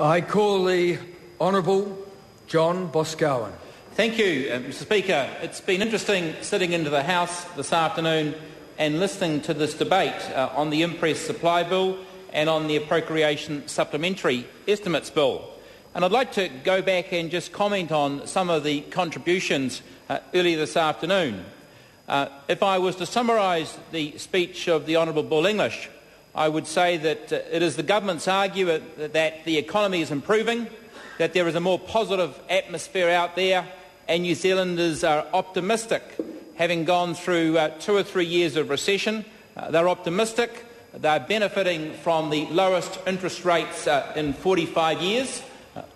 I call the Honourable John Boscawen. Thank you, Mr Speaker. It's been interesting sitting into the House this afternoon and listening to this debate on the Imprest supply bill and on the Appropriation Supplementary estimates bill. And I'd like to go back and just comment on some of the contributions earlier this afternoon. If I was to summarise the speech of the Honourable Bill English, I would say that it is the government's argument that the economy is improving, that there is a more positive atmosphere out there, and New Zealanders are optimistic. Having gone through 2 or 3 years of recession, they're optimistic. They're benefiting from the lowest interest rates in 45 years,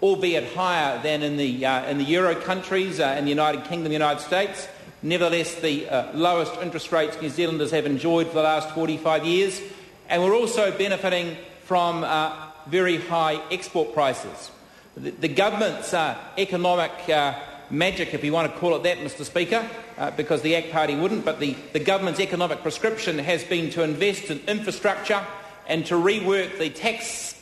albeit higher than in the Euro countries, in the United Kingdom, the United States. Nevertheless, the lowest interest rates New Zealanders have enjoyed for the last 45 years. And we're also benefiting from very high export prices. The government's economic magic, if you want to call it that, Mr Speaker, because the ACT Party wouldn't, but the government's economic prescription has been to invest in infrastructure and to rework the tax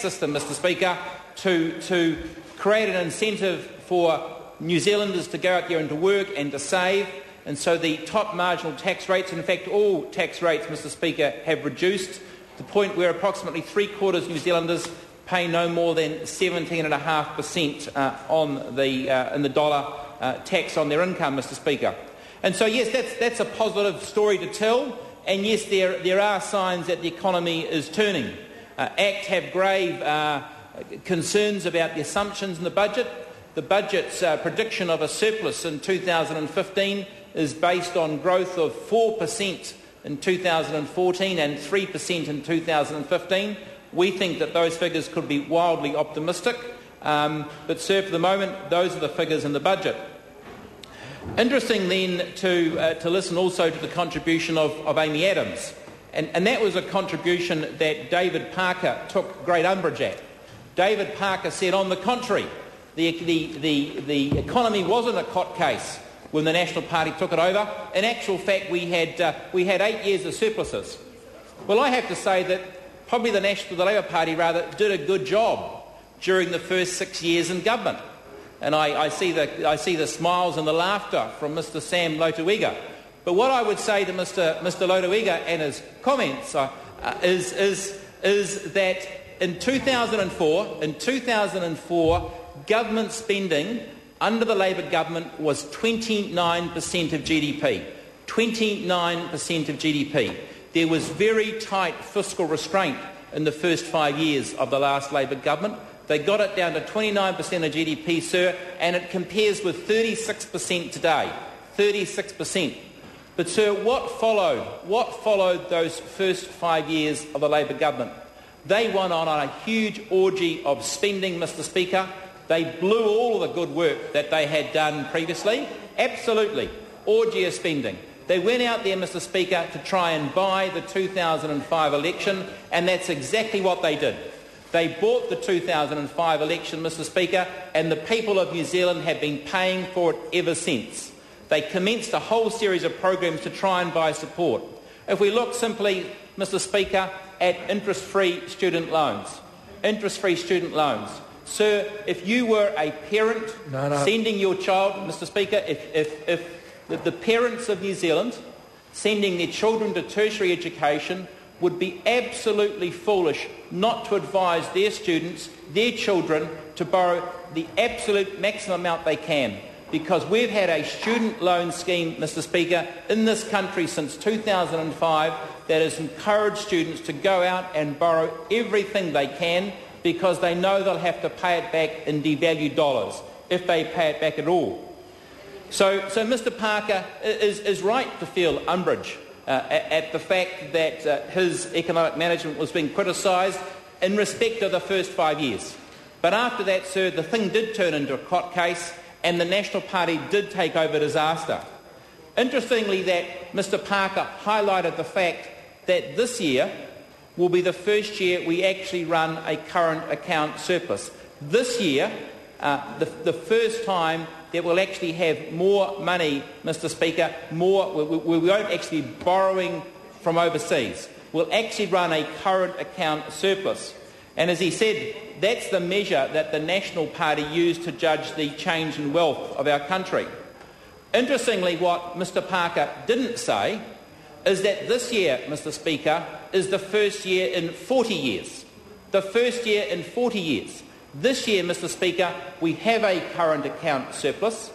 system, Mr Speaker, to create an incentive for New Zealanders to go out there and to work and to save. And so the top marginal tax rates, in fact all tax rates, Mr Speaker, have reduced to the point where approximately 3/4 of New Zealanders pay no more than 17.5% in the dollar tax on their income, Mr Speaker. And so yes, that's a positive story to tell, and yes, there are signs that the economy is turning. ACT have grave concerns about the assumptions in the budget. The budget's prediction of a surplus in 2015 is based on growth of 4% in 2014 and 3% in 2015. We think that those figures could be wildly optimistic, but sir, for the moment, those are the figures in the budget. Interesting then to listen also to the contribution of Amy Adams, and that was a contribution that David Parker took great umbrage at. David Parker said, on the contrary, the economy wasn't a cot case when the National Party took it over. In actual fact, we had 8 years of surpluses. Well, I have to say that probably the Labour Party did a good job during the first 6 years in government, and I see the smiles and the laughter from Mr Sam Lotuiga. But what I would say to Mr Lotuiga and his comments is that in 2004, government spending under the Labour government was 29% of GDP. 29% of GDP. There was very tight fiscal restraint in the first 5 years of the last Labour government. They got it down to 29% of GDP, sir, and it compares with 36% today. 36%. But, sir, what followed? What followed those first 5 years of the Labour government? They went on a huge orgy of spending, Mr Speaker. They blew all of the good work that they had done previously. Absolutely. Orgy of spending. They went out there, Mr Speaker, to try and buy the 2005 election, and that's exactly what they did. They bought the 2005 election, Mr Speaker, and the people of New Zealand have been paying for it ever since. They commenced a whole series of programs to try and buy support. If we look simply, Mr Speaker, at interest-free student loans. Interest-free student loans. Sir, if you were a parent sending your child, Mr Speaker, if the parents of New Zealand sending their children to tertiary education would be absolutely foolish not to advise their students, their children, to borrow the absolute maximum amount they can. Because we've had a student loan scheme, Mr Speaker, in this country since 2005 that has encouraged students to go out and borrow everything they can, because they know they'll have to pay it back in devalued dollars, if they pay it back at all. So Mr Parker is right to feel umbrage at the fact that his economic management was being criticised in respect of the first 5 years. But after that, sir, the thing did turn into a cot case, and the National Party did take over disaster. Interestingly, that Mr Parker highlighted the fact that this year will be the first year we actually run a current account surplus. This year, the first time that we'll actually have more money, Mr Speaker, we won't actually be borrowing from overseas. We'll actually run a current account surplus. And as he said, that's the measure that the National Party used to judge the change in wealth of our country. Interestingly, what Mr Parker didn't say is that this year, Mr Speaker, is the first year in 40 years. The first year in 40 years. This year, Mr Speaker, we have a current account surplus.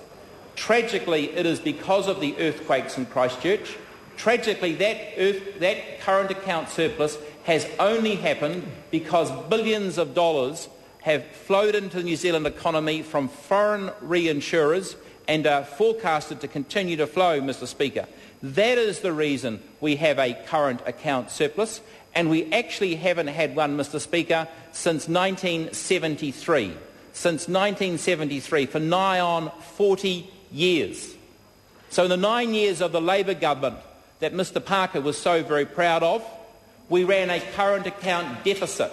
Tragically, it is because of the earthquakes in Christchurch. Tragically, that current account surplus has only happened because billions of dollars have flowed into the New Zealand economy from foreign reinsurers and are forecasted to continue to flow, Mr Speaker. That is the reason we have a current account surplus, and we actually haven't had one, Mr Speaker, since 1973. Since 1973, for nigh on 40 years. So in the 9 years of the Labour government that Mr Parker was so very proud of, we ran a current account deficit.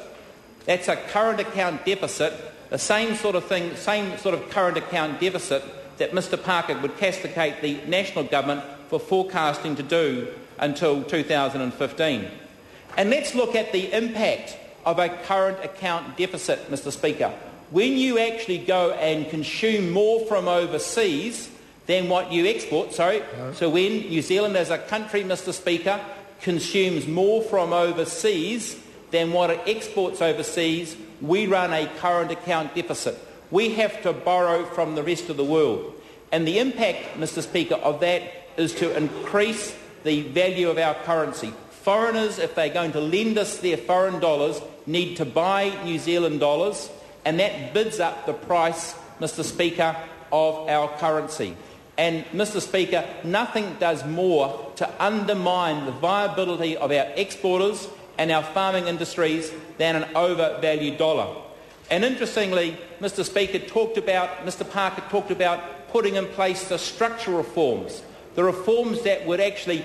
That's a current account deficit, the same sort of thing, same sort of current account deficit that Mr Parker would castigate the national government for forecasting to do until 2015. And let's look at the impact of a current account deficit, Mr Speaker. When you actually go and consume more from overseas than what you export, so when New Zealand as a country, Mr Speaker, consumes more from overseas than what it exports overseas, we run a current account deficit. We have to borrow from the rest of the world. And the impact, Mr Speaker, of that is to increase the value of our currency. Foreigners, if they're going to lend us their foreign dollars, need to buy New Zealand dollars, and that bids up the price, Mr Speaker, of our currency. And, Mr Speaker, nothing does more to undermine the viability of our exporters and our farming industries than an overvalued dollar. And interestingly, Mr Speaker, Mr Parker talked about putting in place the structural reforms, the reforms that would actually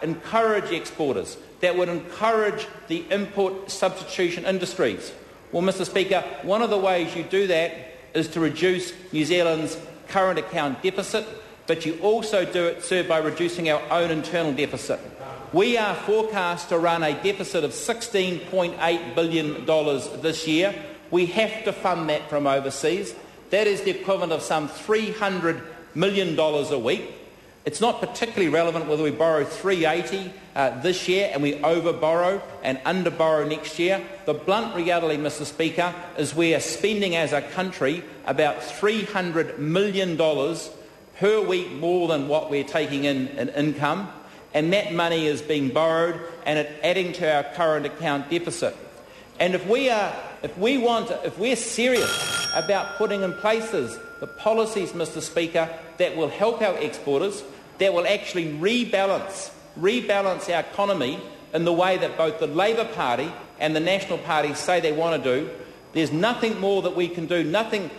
encourage exporters, that would encourage the import substitution industries. Well, Mr Speaker, one of the ways you do that is to reduce New Zealand's current account deficit, but you also do it, sir, by reducing our own internal deficit. We are forecast to run a deficit of $16.8 billion this year. We have to fund that from overseas. That is the equivalent of some $300 million a week. It's not particularly relevant whether we borrow $380 this year and we over-borrow and under-borrow next year. The blunt reality, Mr Speaker, is we are spending as a country about $300 million per week more than what we're taking in income, and that money is being borrowed and it's adding to our current account deficit. And if we're serious about putting in places the policies, Mr Speaker, that will help our exporters, that will actually rebalance our economy in the way that both the Labour Party and the National Party say they want to do, there's nothing more that we can do, nothing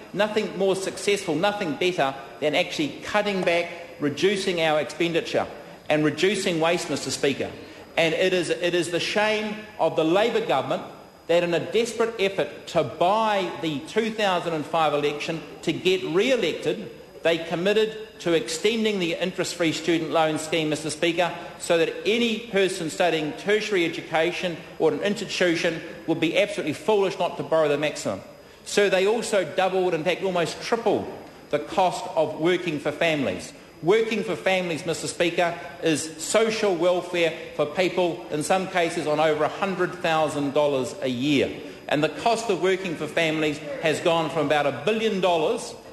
more successful, nothing better than actually cutting back, reducing our expenditure and reducing waste, Mr Speaker. And it is the shame of the Labour government that in a desperate effort to buy the 2005 election to get re-elected, they committed to extending the interest-free student loan scheme, Mr Speaker, so that any person studying tertiary education or an institution would be absolutely foolish not to borrow the maximum. So they also doubled, in fact almost tripled, the cost of working for families. Working for families, Mr Speaker, is social welfare for people, in some cases on over $100,000 a year. And the cost of working for families has gone from about $1 billion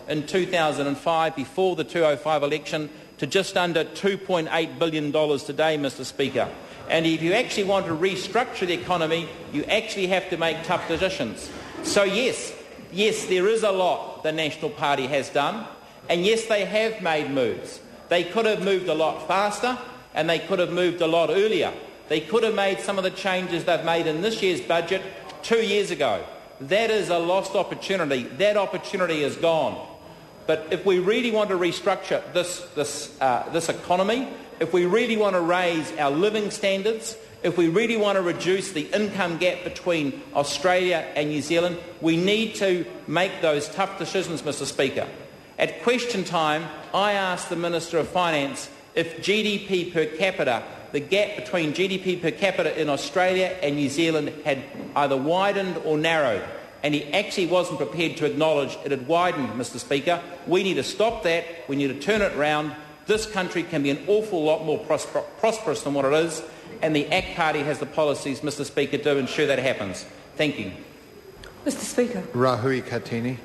in 2005, before the 2005 election, to just under $2.8 billion today, Mr Speaker. And if you actually want to restructure the economy, you actually have to make tough decisions. So yes, there is a lot the National Party has done, and yes, they have made moves. They could have moved a lot faster, and they could have moved a lot earlier. They could have made some of the changes they've made in this year's budget 2 years ago. That is a lost opportunity. That opportunity is gone. But if we really want to restructure this economy, if we really want to raise our living standards, if we really want to reduce the income gap between Australia and New Zealand, we need to make those tough decisions, Mr Speaker. At question time, I asked the Minister of Finance if GDP per capita the gap between GDP per capita in Australia and New Zealand had either widened or narrowed, and he actually wasn't prepared to acknowledge it had widened, Mr Speaker. We need to stop that. We need to turn it round. This country can be an awful lot more prosperous than what it is, and the ACT Party has the policies, Mr Speaker, to ensure that happens. Thank you. Mr Speaker. Rahui Katini.